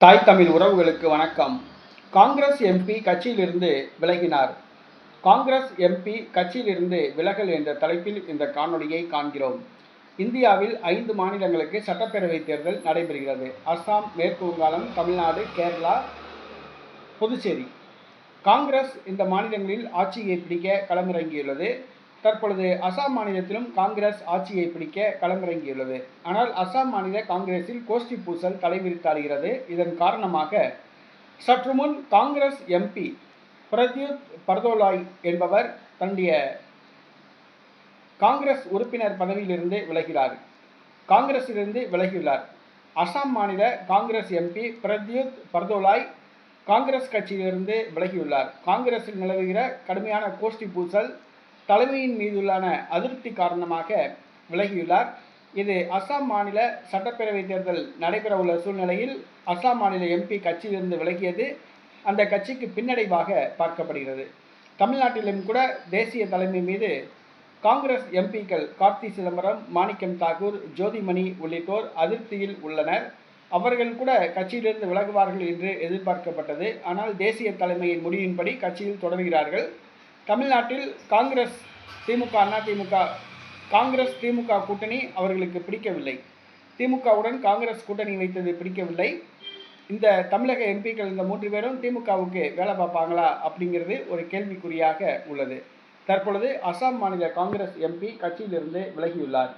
தாய் தமிழ் உறவுகளுக்கு வணக்கம். காங்கிரஸ் எம்பி கட்சியிலிருந்து விலகினார். காங்கிரஸ் எம்பி கட்சியிலிருந்து விலகல் என்ற தலைப்பில் இந்த காணொளியை காண்கிறோம். இந்தியாவில் 5 மாநிலங்களுக்கு சட்டப்பேரவை தேர்தல் நடைபெறுகிறது. அஸ்ஸாம், மேற்கு வங்காளம், தமிழ்நாடு, கேரளா, புதுச்சேரி. காங்கிரஸ் இந்த மாநிலங்களில் ஆட்சியை பிடிக்க களமிறங்கியுள்ளது. தற்பொழுது அஸ்ஸாம் மாநிலத்திலும் காங்கிரஸ் ஆட்சியை பிடிக்க களமிறங்கியுள்ளது. ஆனால் அஸ்ஸாம் மாநில காங்கிரஸில் கோஷ்டி பூசல் தலைவிரித்தாடுகிறது. இதன் காரணமாக சற்று முன் காங்கிரஸ் எம்பி பிரத்யுத் பர்தோலாய் என்பவர் தன்னுடைய காங்கிரஸ் உறுப்பினர் பதவியிலிருந்து காங்கிரசிலிருந்து விலகியுள்ளார். அஸ்ஸாம் மாநில காங்கிரஸ் எம்பி பிரத்யுத் பர்தோலாய் காங்கிரஸ் கட்சியிலிருந்து விலகியுள்ளார். காங்கிரஸில் நிலவுகிற கடுமையான கோஷ்டி பூசல், தலைமையின் மீதுள்ளான அதிருப்தி காரணமாக விலகியுள்ளார். இது அஸ்ஸாம் மாநில சட்டப்பேரவை தேர்தல் நடைபெற உள்ள சூழ்நிலையில் அஸ்ஸாம் மாநில எம்பி கட்சியிலிருந்து விலகியது அந்த கட்சிக்கு பின்னடைவாக பார்க்கப்படுகிறது. தமிழ்நாட்டிலும் கூட தேசிய தலைமை மீது காங்கிரஸ் எம்பிக்கள் கார்த்தி சிதம்பரம், மாணிக்கம் தாக்கூர், ஜோதிமணி உள்ளிட்டோர் அதிருப்தியில் உள்ளனர். அவர்கள் கூட கட்சியிலிருந்து விலகுவார்கள் என்று எதிர்பார்க்கப்பட்டது. ஆனால் தேசிய தலைமையின் முடிவின்படி கட்சியில் தொடர்கிறார்கள். தமிழ்நாட்டில் காங்கிரஸ் திமுக கூட்டணி அவர்களுக்கு பிடிக்கவில்லை. திமுகவுடன் காங்கிரஸ் கூட்டணி வைத்தது பிடிக்கவில்லை. இந்த தமிழக எம்பிக்கள் இந்த 3 பேரும் திமுகவுக்கு வேலை பார்ப்பாங்களா அப்படிங்கிறது ஒரு கேள்விக்குறியாக உள்ளது. தற்பொழுது அஸ்ஸாம் மாநில காங்கிரஸ் எம்பி கட்சியிலிருந்து விலகியுள்ளார்.